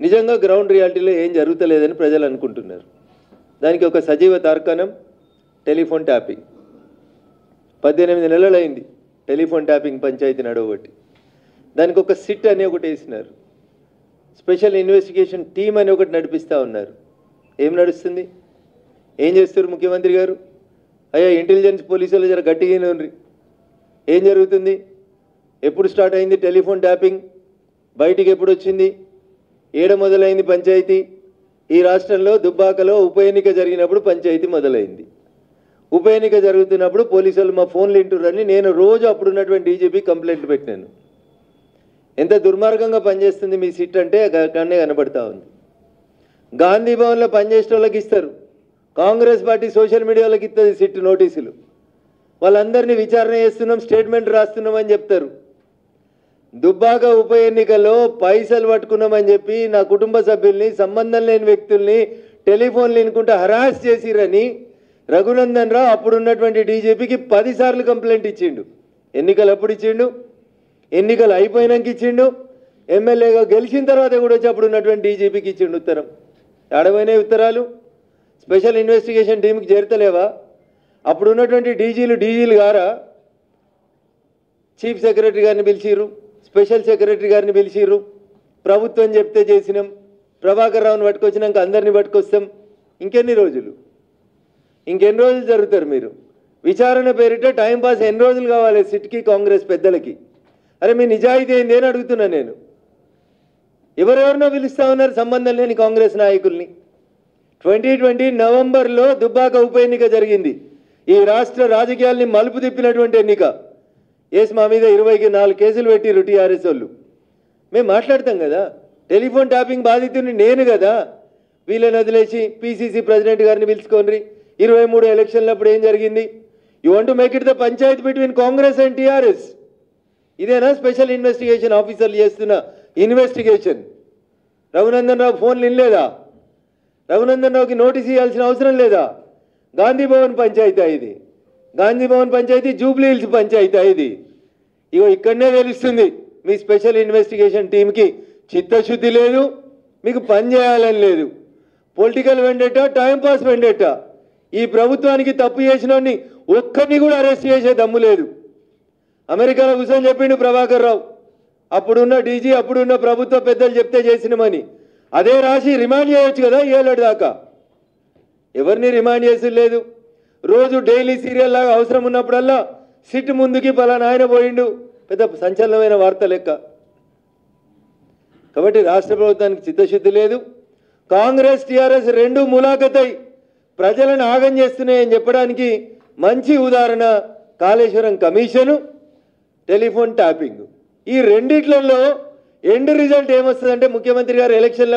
నిజంగా గ్రౌండ్ రియాలిటీలో ఏం జరుగుతలేదని ప్రజలు అనుకుంటున్నారు. దానికి ఒక సజీవ తార్కాణం టెలిఫోన్ ట్యాపింగ్. 18 నెలలైంది టెలిఫోన్ ట్యాపింగ్ పంచాయతీ నడవబట్టి. దానికి ఒక సిట్ అని ఒకటి వేసినారు, స్పెషల్ ఇన్వెస్టిగేషన్ టీమ్ అని ఒకటి నడిపిస్తూ ఉన్నారు. ఏం నడుస్తుంది? ఏం చేస్తారు ముఖ్యమంత్రి గారు? అయ్యా ఇంటెలిజెన్స్ పోలీసులు జర గట్టిగానే ఉండ్రి. ఏం జరుగుతుంది? ఎప్పుడు స్టార్ట్ అయింది టెలిఫోన్ ట్యాపింగ్? బయటికి ఎప్పుడు వచ్చింది? ఏడ మొదలైంది పంచాయతీ? ఈ రాష్ట్రంలో దుబ్బాకలో ఉప ఎన్నిక జరిగినప్పుడు పంచాయతీ మొదలైంది. ఉప ఎన్నిక జరుగుతున్నప్పుడు పోలీసులు మా ఫోన్లు వింటున్నారని నేను రోజు అప్పుడున్నటువంటి డీజీపీ కంప్లైంట్ పెట్టినాను. ఎంత దుర్మార్గంగా పనిచేస్తుంది మీ సిట్ అంటే అక్కడనే కనబడతా ఉంది. గాంధీ భవన్లో పనిచేసే వాళ్ళకి ఇస్తారు, కాంగ్రెస్ పార్టీ సోషల్ మీడియాలోకి ఇస్తుంది సిట్ నోటీసులు. వాళ్ళందరినీ విచారణ చేస్తున్నాం, స్టేట్మెంట్ రాస్తున్నాం అని చెప్తారు. దుబ్బాక ఉప ఎన్నికల్లో పైసలు పట్టుకున్నామని చెప్పి నా కుటుంబ సభ్యుల్ని, సంబంధం లేని వ్యక్తుల్ని టెలిఫోన్లు వినుకుంటూ హరాస్ చేసిరని రఘునందన్ రావు అప్పుడున్నటువంటి డీజీపీకి 10 సార్లు కంప్లైంట్ ఇచ్చిండు. ఎన్నికలు ఎప్పుడు ఇచ్చిండు? ఎన్నికలు అయిపోయినాక ఇచ్చిండు. ఎమ్మెల్యేగా గెలిచిన తర్వాత కూడా వచ్చి అప్పుడున్నటువంటి డీజీపీకి ఇచ్చిండు ఉత్తరం. ఏడవైన ఉత్తరాలు స్పెషల్ ఇన్వెస్టిగేషన్ టీంకి చేరతలేవా? అప్పుడున్నటువంటి డీజీలు గారా? చీఫ్ సెక్రటరీ గారిని పిలిచిర్రు, స్పెషల్ సెక్రటరీ గారిని పిలిచిర్రు. ప్రభుత్వం చెప్తే చేసినాం, ప్రభాకర్ రావుని పట్టుకొచ్చినాక అందరినీ పట్టుకొస్తాం. ఇంకెన్ని రోజులు జరుగుతారు మీరు? విచారణ పేరిట టైంపాస్ ఎన్ని రోజులు కావాలి సిట్కి, కాంగ్రెస్ పెద్దలకి? అరే మీ నిజాయితీ ఏంది అని అడుగుతున్నా నేను. ఎవరెవరినో పిలుస్తా ఉన్నారు సంబంధం లేని కాంగ్రెస్ నాయకుల్ని. 2020 నవంబర్లో దుబ్బాక ఉప ఎన్నిక జరిగింది. ఈ రాష్ట్ర రాజకీయాల్ని మలుపు తిప్పినటువంటి ఎన్నిక. మా మీద 24 కేసులు పెట్టిర్రు టీఆర్ఎస్ వాళ్ళు. మేము మాట్లాడతాం కదా, టెలిఫోన్ ట్యాపింగ్ బాధితుడిని నేను కదా. వీళ్ళని వదిలేసి పీసీసీ ప్రెసిడెంట్ గారిని పిలుచుకోండి. 23 ఎలక్షన్లప్పుడు ఏం జరిగింది? You want to make it the Panchayat between Congress and TRS. ఇదేనా స్పెషల్ ఇన్వెస్టిగేషన్ ఆఫీసర్లు చేస్తున్న ఇన్వెస్టిగేషన్? రఘునందన్ రావు ఫోన్లు వినలేదా? రఘునందన్ రావుకి నోటీస్ ఇవ్వాల్సిన అవసరం లేదా? గాంధీ భవన్ పంచాయతీ ఇది. గాంధీ భవన్ పంచాయతీ జూబ్లీ హిల్స్ పంచాయతీ ఇది. ఇగో ఇక్కడనే తెలుస్తుంది మీ స్పెషల్ ఇన్వెస్టిగేషన్ టీంకి చిత్తశుద్ధి లేదు, మీకు పని చేయాలని లేదు. Political vendetta, timepass vendetta. ఈ ప్రభుత్వానికి తప్పు చేసినోడిని ఒక్కరిని కూడా అరెస్ట్ చేసే దమ్ము లేదు. అమెరికాలో కూర్చొని చెప్పిండు ప్రభాకర్ రావు, అప్పుడున్న డీజీ, అప్పుడున్న ప్రభుత్వ పెద్దలు చెప్తే చేసినామని. అదే రాసి రిమాండ్ చేయొచ్చు కదా 7 ఏళ్ళ దాకా. ఎవరిని రిమాండ్ చేసి లేదు. రోజు డైలీ సీరియల్ లాగా అవసరం ఉన్నప్పుడల్లా సిట్ ముందుకి పలానా ఆయన పోయిండు, పెద్ద సంచలనమైన వార్త లెక్క. కాబట్టి రాష్ట్ర ప్రభుత్వానికి చిత్తశుద్ధి లేదు. కాంగ్రెస్ టీఆర్ఎస్ రెండు ములాఖతై ప్రజలను ఆగం చేస్తున్నాయని చెప్పడానికి మంచి ఉదాహరణ కాళేశ్వరం కమిషను, టెలిఫోన్ ట్యాపింగ్. ఈ రెండిట్లలో ఎండ్ రిజల్ట్ ఏమొస్తుందంటే ముఖ్యమంత్రి గారు ఎలక్షన్ల